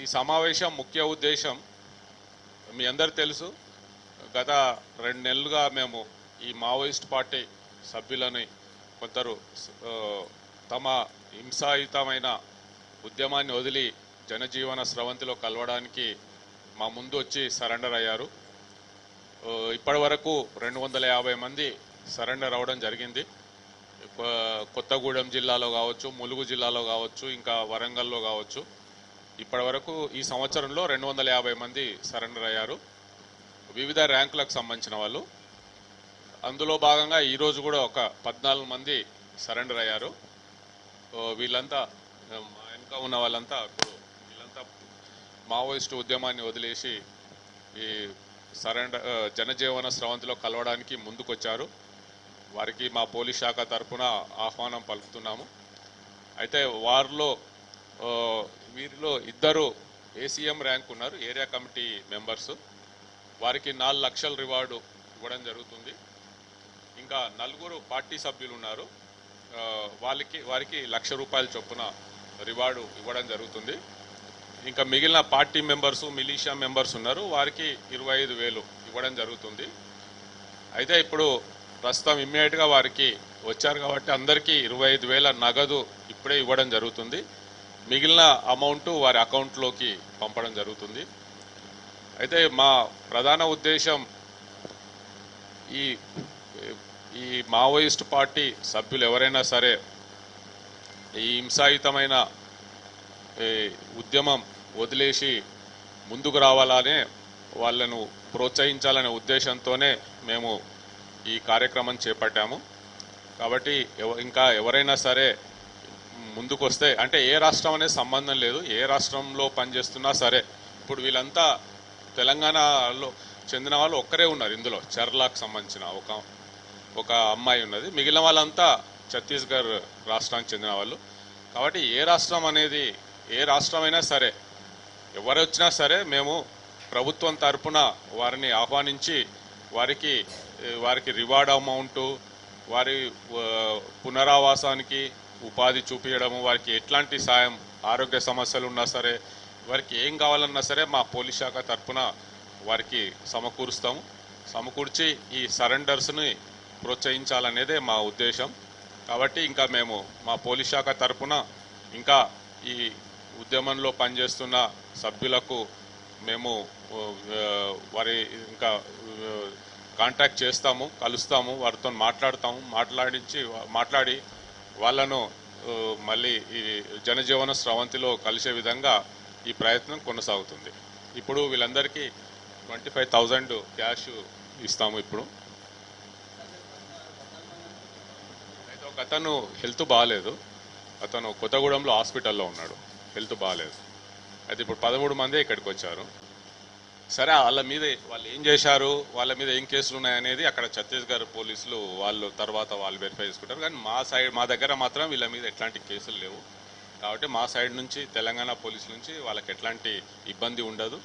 ఈ సమావేశం ముఖ్య ఉద్దేశం మీ అందరు తెలుసు. గత 2 నెలలుగా మేము ఈ మావోయిస్ట్ పార్టీ సభ్యులని కొందరు తమ హింసాయుతమైన ఉద్యమాన్ని వదిలి జనజీవన స్రవంతిలో కలవడానికి మా ముందు వచ్చి సరెండర్ అయ్యారు. ఇప్పటి వరకు 250 మంది సరెండర్ అవ్వడం జరిగింది. కొత్తగూడెం జిల్లాలో కావచ్చు, ములుగు జిల్లాలో కావచ్చు, ఇంకా వరంగల్లో కావచ్చు. ఇప్పటి వరకు ఈ సంవత్సరంలో 250 మంది సరెండర్ అయ్యారు, వివిధ ర్యాంకులకు సంబంధించిన వాళ్ళు. అందులో భాగంగా ఈరోజు కూడా ఒక 14 మంది సరెండర్ అయ్యారు. వీళ్ళంతా మా వెనుక ఉన్న వాళ్ళంతా ఇప్పుడు వీళ్ళంతా మావోయిస్టు ఉద్యమాన్ని వదిలేసి ఈ సరెండర్ జనజీవన స్రవంతిలో కలవడానికి ముందుకొచ్చారు. వారికి మా పోలీస్ శాఖ తరఫున ఆహ్వానం పలుకుతున్నాము. అయితే వీరిలో ఇద్దరు ఏసీఎం ర్యాంక్ ఉన్నారు, ఏరియా కమిటీ మెంబర్స్. వారికి 4 లక్షల రివార్డు ఇవ్వడం జరుగుతుంది. ఇంకా 4 పార్టీ సభ్యులు ఉన్నారు, వారికి 1 లక్ష రూపాయల చొప్పున రివార్డు ఇవ్వడం జరుగుతుంది. ఇంకా మిగిలిన పార్టీ మెంబర్సు, మిలీషియా మెంబర్స్ ఉన్నారు, వారికి 25,000 ఇవ్వడం జరుగుతుంది. అయితే ఇప్పుడు ప్రస్తుతం ఇమ్మీడియట్గా వారికి వచ్చారు కాబట్టి అందరికీ 25,000 నగదు ఇప్పుడే ఇవ్వడం జరుగుతుంది. మిగిలిన అమౌంట్ వారి అకౌంట్లోకి పంపడం జరుగుతుంది. అయితే మా ప్రధాన ఉద్దేశం ఈ మావోయిస్ట్ పార్టీ సభ్యులు ఎవరైనా సరే ఈ హింసాయుతమైన ఉద్యమం వదిలేసి ముందుకు రావాలనే వాళ్ళను ప్రోత్సహించాలనే ఉద్దేశంతోనే మేము ఈ కార్యక్రమం చేపట్టాము. కాబట్టి ఇంకా ఎవరైనా సరే ముందుకు వస్తే, అంటే ఏ రాష్ట్రం అనేది సంబంధం లేదు, ఏ రాష్ట్రంలో పనిచేస్తున్నా సరే. ఇప్పుడు వీళ్ళంతా తెలంగాణలో చెందిన వాళ్ళు ఒక్కరే ఉన్నారు. ఇందులో చర్లాకు సంబంధించిన ఒక అమ్మాయి ఉన్నది, మిగిలిన వాళ్ళంతా ఛత్తీస్గఢ్ రాష్ట్రానికి చెందిన వాళ్ళు. కాబట్టి ఏ రాష్ట్రమైనా సరే, ఎవరు వచ్చినా సరే మేము ప్రభుత్వం తరఫున వారిని ఆహ్వానించి వారికి రివార్డ్ అమౌంటు, వారి పునరావాసానికి ఉపాధి చూపించడము, వారికి ఎట్లాంటి సాయం, ఆరోగ్య సమస్యలు ఉన్నా సరే, వారికి ఏం కావాలన్నా సరే మా పోలీస్ శాఖ తరఫున వారికి సమకూర్చి ఈ సరెండర్స్ని ప్రోత్సహించాలనేదే మా ఉద్దేశం. కాబట్టి ఇంకా మేము మా పోలీస్ శాఖ తరఫున ఇంకా ఈ ఉద్యమంలో పనిచేస్తున్న సభ్యులకు మేము ఇంకా కాంటాక్ట్ చేస్తాము, కలుస్తాము, వారితో మాట్లాడి వాళ్ళను మళ్ళీ ఈ జనజీవన స్రవంతిలో కలిసే విధంగా ఈ ప్రయత్నం కొనసాగుతుంది. ఇప్పుడు వీళ్ళందరికీ 25,000 క్యాష్ ఇస్తాము. ఇప్పుడు అయితే ఒక అతను హెల్త్ బాగాలేదు, అతను కొత్తగూడెంలో హాస్పిటల్లో ఉన్నాడు, హెల్త్ బాగాలేదు. అయితే ఇప్పుడు 13 మంది ఇక్కడికి వచ్చారు. సరే, వాళ్ళు ఏం చేశారు, వాళ్ళ మీద ఏం కేసులు ఉన్నాయనేది అక్కడ ఛత్తీస్గఢ్ పోలీసులు వాళ్ళు వెరిఫై చేసుకుంటారు. కానీ మా దగ్గర మాత్రం వీళ్ళ మీద ఎట్లాంటి కేసులు లేవు. కాబట్టి మా సైడ్ నుంచి, తెలంగాణ పోలీసు నుంచి వాళ్ళకి ఎట్లాంటి ఇబ్బంది ఉండదు.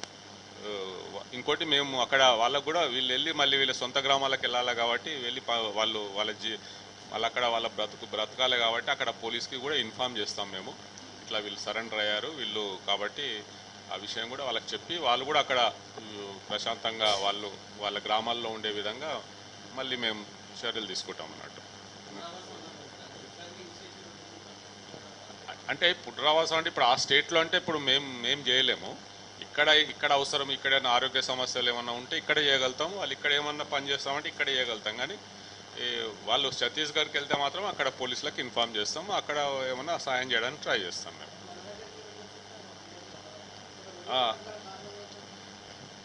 ఇంకోటి, మేము అక్కడ వాళ్ళకు కూడా వీళ్ళు వెళ్ళి మళ్ళీ వీళ్ళ సొంత గ్రామాలకు వెళ్ళాలి కాబట్టి వెళ్ళి వాళ్ళు అక్కడ వాళ్ళ బ్రతకాలి కాబట్టి అక్కడ పోలీస్కి కూడా ఇన్ఫామ్ చేస్తాం మేము, ఇట్లా వీళ్ళు సరెండర్ అయ్యారు వీళ్ళు. కాబట్టి ఆ విషయం కూడా వాళ్ళకి చెప్పి వాళ్ళు కూడా అక్కడ ప్రశాంతంగా వాళ్ళ గ్రామాల్లో ఉండే విధంగా మళ్ళీ మేము చర్యలు తీసుకుంటాం అన్నట్టు. అంటే పునరావాసం అంటే ఇప్పుడు ఆ స్టేట్లో అంటే ఇప్పుడు మేము చేయలేము. ఇక్కడ అవసరం, ఇక్కడైనా ఆరోగ్య సమస్యలు ఏమన్నా ఉంటే ఇక్కడ చేయగలుగుతాము, వాళ్ళు ఇక్కడ ఏమన్నా పని చేస్తామంటే ఇక్కడ చేయగలుగుతాం. కానీ వాళ్ళు ఛత్తీస్గఢ్కి వెళ్తే మాత్రం అక్కడ పోలీసులకు ఇన్ఫామ్ చేస్తాము, అక్కడ ఏమన్నా సాయం చేయడానికి ట్రై చేస్తాం మేము.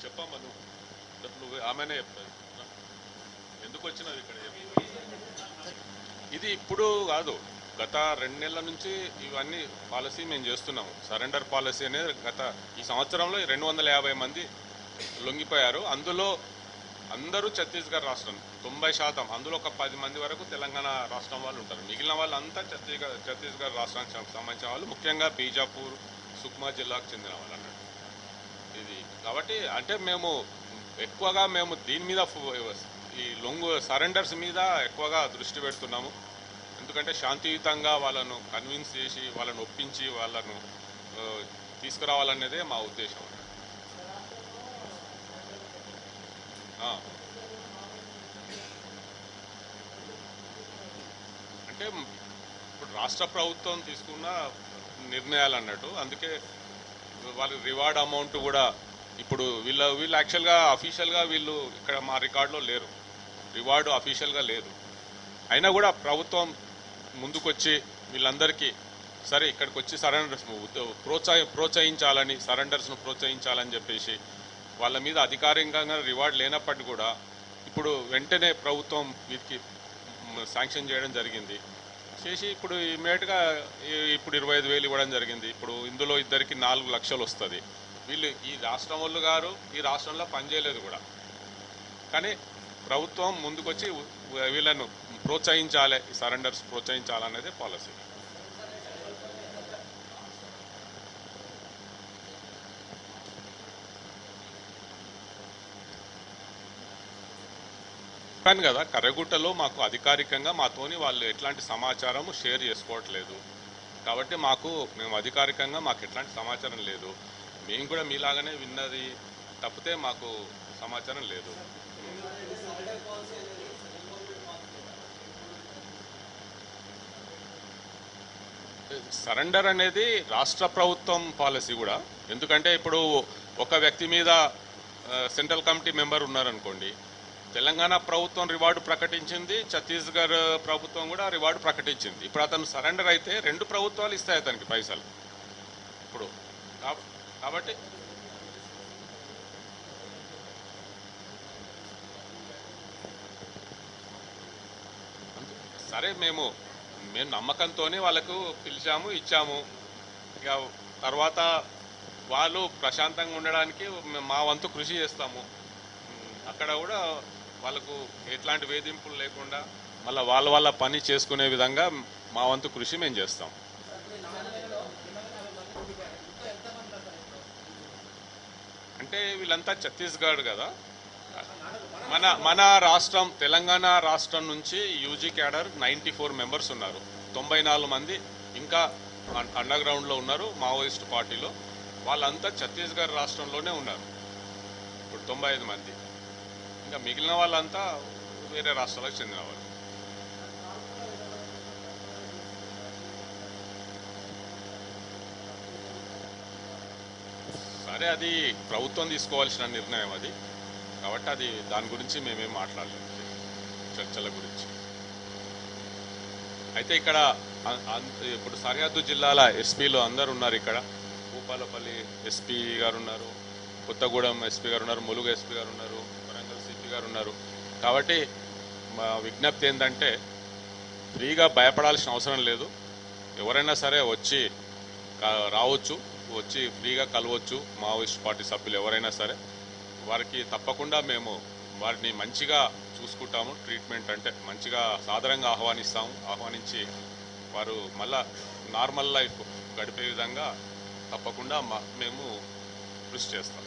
చెప్పమ్మా, నువ్వు ఆమెనే చెప్తాను ఎందుకు వచ్చినది ఇక్కడ. ఇది ఇప్పుడు కాదు, గత 2 నెలల నుంచి ఇవన్నీ పాలసీ మేము చేస్తున్నాము. సరెండర్ పాలసీ అనేది ఈ సంవత్సరంలో 250 మంది లొంగిపోయారు. అందులో అందరూ ఛత్తీస్గఢ్ రాష్ట్రం 90%, అందులో ఒక 10 మంది వరకు తెలంగాణ రాష్ట్రం వాళ్ళు ఉంటారు. మిగిలిన వాళ్ళంతా ఛత్తీస్గఢ్ రాష్ట్రానికి సంబంధించిన వాళ్ళు, ముఖ్యంగా బీజాపూర్, సుక్మా జిల్లాకు చెందిన వాళ్ళు అన్నట్టు ఇది. కాబట్టి అంటే మేము దీని మీద ఈ సరెండర్స్ మీద ఎక్కువగా దృష్టి పెడుతున్నాము. ఎందుకంటే శాంతియుతంగా వాళ్ళను కన్విన్స్ చేసి, వాళ్ళను ఒప్పించి, వాళ్ళను తీసుకురావాలనేదే మా ఉద్దేశం. అంటే ఇప్పుడు రాష్ట్ర ప్రభుత్వం తీసుకున్న నిర్ణయాలు అన్నట్టు, అందుకే వాళ్ళ రివార్డ్ అమౌంట్ కూడా ఇప్పుడు వీళ్ళు యాక్చువల్గా అఫీషియల్గా వీళ్ళు ఇక్కడ మా రికార్డులో లేరు, రివార్డు అఫీషియల్గా లేదు. అయినా కూడా ప్రభుత్వం ముందుకొచ్చి వీళ్ళందరికీ సరే ఇక్కడికి వచ్చి సరెండర్స్ ప్రోత్సహించాలని, సరెండర్స్ను ప్రోత్సహించాలని చెప్పేసి వాళ్ళ మీద అధికారికంగా రివార్డ్ లేనప్పటికీ కూడా ఇప్పుడు వెంటనే ప్రభుత్వం వీటికి శాంక్షన్ చేయడం జరిగింది. చేసి ఇప్పుడు ఇమీడియట్గా ఇప్పుడు 25,000 ఇవ్వడం జరిగింది. ఇప్పుడు ఇందులో ఇద్దరికి 4 లక్షలు వస్తుంది. వీళ్ళు ఈ రాష్ట్రం వాళ్ళు గారు ఈ రాష్ట్రంలో పనిచేయలేదు కూడా, కానీ ప్రభుత్వం ముందుకొచ్చి వీళ్ళను ప్రోత్సహించాలి, ఈ సరెండర్స్ ప్రోత్సహించాలనేదే పాలసీ. చెప్పాను కదా, కర్రగుట్టలో మాకు అధికారికంగా మాతోని వాళ్ళు ఎట్లాంటి సమాచారం షేర్ చేసుకోవట్లేదు. కాబట్టి మేము అధికారికంగా మాకు ఎట్లాంటి సమాచారం లేదు. మేము కూడా మీలాగానే విన్నది తప్పితే మాకు సమాచారం లేదు. సరెండర్ అనేది రాష్ట్ర ప్రభుత్వం పాలసీ కూడా. ఎందుకంటే ఇప్పుడు ఒక వ్యక్తి మీద సెంట్రల్ కమిటీ మెంబర్ ఉన్నారనుకోండి, తెలంగాణ ప్రభుత్వం రివార్డు ప్రకటించింది, ఛత్తీస్గఢ్ ప్రభుత్వం కూడా రివార్డు ప్రకటించింది. ఇప్పుడు అతను సరెండర్ అయితే 2 ప్రభుత్వాలు ఇస్తాయి అతనికి పైసలు. ఇప్పుడు కాబట్టి సరే మేము నమ్మకంతోనే వాళ్ళకు పిలిచాము, ఇచ్చాము. ఇక తర్వాత వాళ్ళు ప్రశాంతంగా ఉండడానికి మా వంతు కృషి చేస్తాము. అక్కడ కూడా వాళ్ళకు ఎట్లాంటి వేధింపులు లేకుండా మళ్ళీ వాళ్ళ పని చేసుకునే విధంగా మా వంతు కృషి మేము చేస్తాం. అంటే వీళ్ళంతా ఛత్తీస్గఢ్ కదా, మన రాష్ట్రం తెలంగాణ రాష్ట్రం నుంచి యూజీ క్యాడర్ 94 మెంబర్స్ ఉన్నారు. 94 మంది ఇంకా అండర్ గ్రౌండ్లో ఉన్నారు మావోయిస్ట్ పార్టీలో. వాళ్ళంతా ఛత్తీస్గఢ్ రాష్ట్రంలోనే ఉన్నారు. ఇప్పుడు 95 మంది. ఇంకా మిగిలిన వాళ్ళంతా వేరే రాష్ట్రాలకు చెందిన వాళ్ళు. సరే, అది ప్రభుత్వం తీసుకోవాల్సిన నిర్ణయం అది. కాబట్టి అది దాని గురించి మేమేం మాట్లాడలేదు, చర్చల గురించి. అయితే ఇక్కడ ఇప్పుడు సరిహద్దు జిల్లాల ఎస్పీలు అందరు ఉన్నారు. ఇక్కడ భూపాలపల్లి ఎస్పీ గారు ఉన్నారు, కొత్తగూడెం ఎస్పీ గారు ఉన్నారు, ములుగు ఎస్పీ గారు ఉన్నారు, వరంగల్ సిపి గారు ఉన్నారు. కాబట్టి మా విజ్ఞప్తి ఏంటంటే ఫ్రీగా భయపడాల్సిన అవసరం లేదు. ఎవరైనా సరే వచ్చి రావచ్చు, వచ్చి ఫ్రీగా కలవచ్చు. మావోయిస్ట్ పార్టీ సభ్యులు ఎవరైనా సరే వారికి తప్పకుండా మేము వారిని మంచిగా చూసుకుంటాము. ట్రీట్మెంట్ అంటే మంచిగా సాదరంగా ఆహ్వానించి వారు మళ్ళా నార్మల్ లైఫ్ గడిపే విధంగా తప్పకుండా మేము కృషి చేస్తాం.